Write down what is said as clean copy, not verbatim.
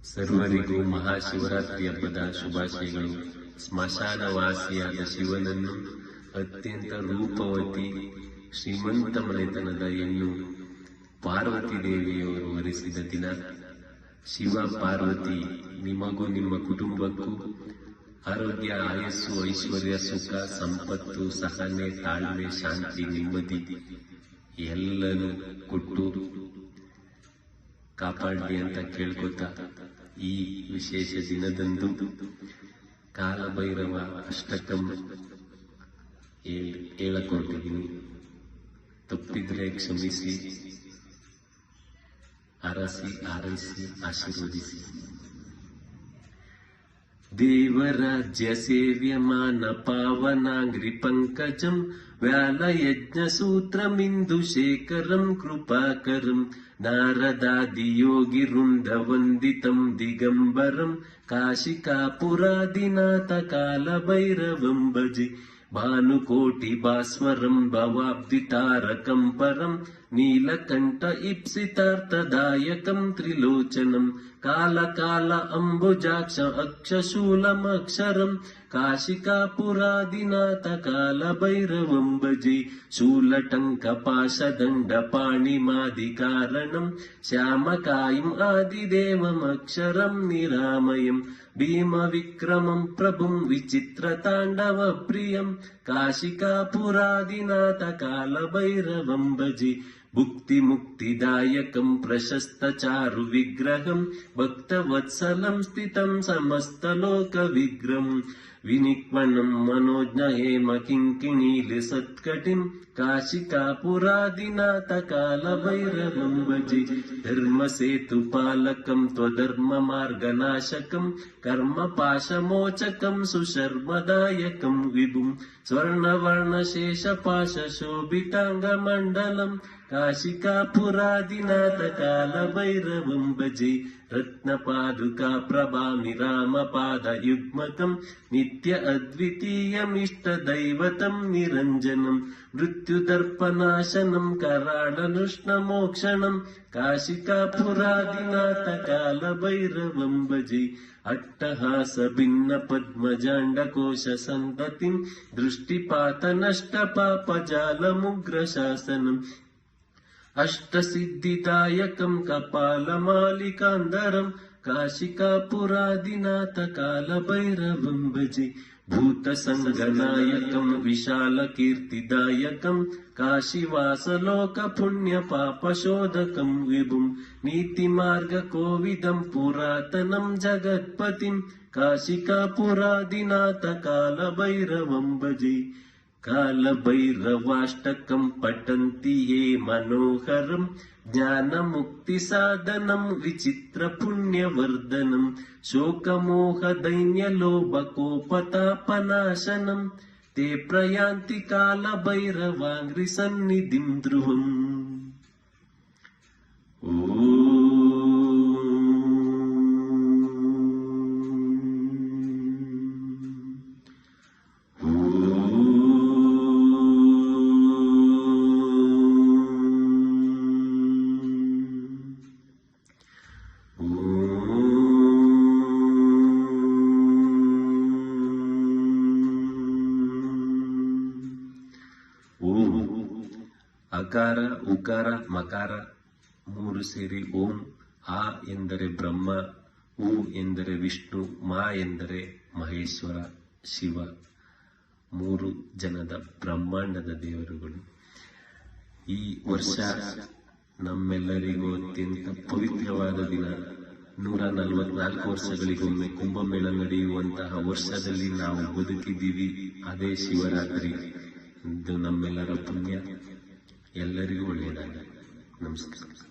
ಸರ್ವರಿಗೂ ಮಹಾಶಿವರಾತ್ರಿ ಹಬ್ಬದ ಶುಭಾಶಯಗಳು. ಸ್ಮಶಾನವಾಸಿಯಾದ ಶಿವನನ್ನು ಅತ್ಯಂತ ರೂಪವತಿ ಶ್ರೀಮಂತ ಮನೆತನದ ಹೆಣ್ಣು ಪಾರ್ವತಿ ದೇವಿಯವರು ವರಿಸಿದ ದಿನ. ಶಿವ ಪಾರ್ವತಿ ನಿಮಗೂ ನಿಮ್ಮ ಕುಟುಂಬಕ್ಕೂ ಆರೋಗ್ಯ, ಆಯಸ್ಸು, ಐಶ್ವರ್ಯ, ಸುಖ, ಸಂಪತ್ತು, ಸಹನೆ, ತಾಳ್ಮೆ, ಶಾಂತಿ, ನೆಮ್ಮದಿ ಎಲ್ಲನೂ ಕೊಟ್ಟು ಕಾಪಾಡಲಿ ಅಂತ ಕೇಳ್ಕೊತಾ ಈ ವಿಶೇಷ ದಿನದಂದು ಕಾಲಭೈರವ ಅಷ್ಟಕಂ ಹೇಳಕೊಟ್ಟಿದ್ದೀನಿ. ತಪ್ಪಿದ್ರೆ ಕ್ಷಮಿಸಿ, ಅರಸಿ, ಆರೈಸಿ, ಆಶೀರ್ವದಿಸಿ. ದೇವರಾಜ್ಯ ಸೇವ್ಯಮಾನ ಪಾವನಾಂಗ್ರಿ ಪಂಕಜಂ ವ್ಯಾಲಯಜ್ಞ ಸೂತ್ರಮಿಂದು ಶೇಖರಂ ಕೃಪಾಕರಂ ನಾರದಾದಿಯೋಗಿ ವೃಂದ ವಂದಿತಂ ದಿಗಂಬರಂ ಕಾಶಿಕಾಪುರಾದಿನಾಥ ಕಾಲಭೈರವಂ ಭಜೆ ಭಾನುಕೋಟಿ ಭಾಸ್ವರಂ ಭವಾಬ್ಧಿತಾರಕಂ ಪರಂ ನೀಲಕಂಠ ಇಪ್ಸಿತಾರ್ಥದಾಯಕಂ ತ್ರಿಲೋಚನಂ ಕಾಲ ಕಾಲ ಅಂಬುಜಾಕ್ಷ ಅಕ್ಷಶೂಲಮಕ್ಷರಂ ಕಾಶಿಕಾಪುರಾದಿನಾಥ ಕಾಲಭೈರವಂ ಭಜೆ ಶೂಲಟಂಕ ಪಾಶದಂಡ ಪಾಣಿಮಾದಿಕಾರಣಂ ಶ್ಯಾಮಕಾಯಂ ಆದಿದೇವಮಕ್ಷರಂ ನಿರಾಮಯಂ ಭೀಮ ವಿಕ್ರಮಂ ಪ್ರಭುಂ ವಿಚಿತ್ರತಾಂಡವ ಪ್ರಿಯಂ ಕಾಶಿಕಾಪುರಾದಿನಾಥ ಕಾಲಭೈರವಂ ಭಜೆ ಭುಕ್ತಿ ಮುಕ್ತಿದಾಯಕಂ ಪ್ರಶಸ್ತ ಚಾರು ವಿಗ್ರಹಂ ಭಕ್ತವತ್ಸಲಂ ಸ್ಥಿತಂ ಸಮಸ್ತಲೋಕ ವಿಗ್ರಹಂ ವಿನಿಕ್ಮಣಂ ಮನೋಜ್ಞ ಹೇಮ ಕಿಂಕಿಣೀಲಿ ಸತ್ಕಟಿಂ ಕಾಶಿಕಾಪುರಾದಿನಾಥ ಕಾಲಭೈರವಂ ಭಜೆ ಧರ್ಮ ಸೇತು ಪಾಲಕಂ ತ್ವಧರ್ಮ ಮಾರ್ಗನಾಶಕಂ ಕರ್ಮ ಪಾಶಮೋಚಕಂ ಸುಶರ್ಮದಾಯಕಂ ವಿಭುಂ ಸ್ವರ್ಣವರ್ಣ ಶೇಷ ಪಾಶ ಶೋಭಿತಾಂಗ ಮಂಡಲಂ ಕಾಶಿಕಾಪುರಾದಿನಾಥ ಕಾಲಭೈರವಂ ಭಜೆ ರತ್ನ ಪಾದುಕಾ ಪ್ರಭಾಮಿ ರಾಮಪಾದ ಯುಗ್ಮಕಂ ನಿತ್ಯ ಅದ್ವಿತೀಯಮಿಷ್ಟ ದೈವತಂ ನಿರಂಜನಂ ಮೃತ್ಯುದರ್ಪನಾಶನಂ ಕರಾಳನುಷ್ಣ ಮೋಕ್ಷಣಂ ಕಾಶಿಕಾಪುರಾದಿನಾಥ ಕಾಲಭೈರವಂ ಭಜೆ ಅಟ್ಟಹಾಸ ಭಿನ್ನ ಪದ್ಮಜಾಂಡಕೋಶ ಸಂತತಿಂ ದೃಷ್ಟಿಪಾತ ನಷ್ಟ ಪಾಪ ಜಾಲ ಮುಗ್ರ ಶಾಸನಂ ಅಷ್ಟಸಿದ್ಧಿದಾಯಕಂ ಕಪಾಲಮಾಲಿಕಾಂಧರಂ ಕಾಶಿಕಾಪುರಾದಿನಾಥ ಕಾಲಭೈರವಂ ಭಜೆ ಭೂತ ಸಂಗನಾಯಕಂ ವಿಶಾಲ ಕೀರ್ತಿದಾಯಕಂ ಕಾಶಿವಾಸ ಲೋಕ ಪುಣ್ಯ ಪಾಪ ಶೋಧಕಂ ವಿಭುಂ ನೀತಿ ಮಾರ್ಗ ಕೋವಿದಂ ಪುರಾತನಂ ಜಗತ್ಪತಿಂ ಕಾಶಿಕಾಪುರಾದಿನಾಥ ಕಾಲಭೈರವಂ ಭಜೆ ಕಾಲಭೈರವಾಷ್ಟಕಂ ಪಠಂತಿ ಯೇ ಮನೋಹರಂ ಜ್ಞಾನ ಮುಕ್ತಿ ಸಾಧನಂ ವಿಚಿತ್ರ ಪುಣ್ಯವರ್ಧನಂ ಶೋಕಮೋಹ ದೈನ್ಯ ಲೋಭ ಕೋಪತಾಪನಾಶನಂ ತೇ ಪ್ರಯಾಂತಿ ಕಾಲಭೈರವಾಂಗ್ರಿ ಸನ್ನಿಧಿಂ ಧ್ರುವಂ. ಅಕಾರ, ಉಕಾರ, ಮಕಾರ ಮೂರು ಸೇರಿ ಓಂ. ಆ ಎಂದರೆ ಬ್ರಹ್ಮ, ಉ ಎಂದರೆ ವಿಷ್ಣು, ಮಾ ಎಂದರೆ ಮಹೇಶ್ವರ ಶಿವ, ಮೂರು ಜನದ ಬ್ರಹ್ಮಾಂಡದ ದೇವರುಗಳು. ಈ ವರ್ಷ ನಮ್ಮೆಲ್ಲರಿಗೂ ಅತ್ಯಂತ ಪವಿತ್ರವಾದ ದಿನ. 144 ವರ್ಷಗಳಿಗೊಮ್ಮೆ ಕುಂಭಮೇಳ ನಡೆಯುವಂತಹ ವರ್ಷದಲ್ಲಿ ನಾವು ಬದುಕಿದ್ದೀವಿ. ಅದೇ ಶಿವರಾತ್ರಿ. ಇದು ನಮ್ಮೆಲ್ಲರ ಪುಣ್ಯ. ಎಲ್ಲರಿಗೂ ಒಳ್ಳೆಯದಾಗಲಿ. ನಮಸ್ಕಾರ.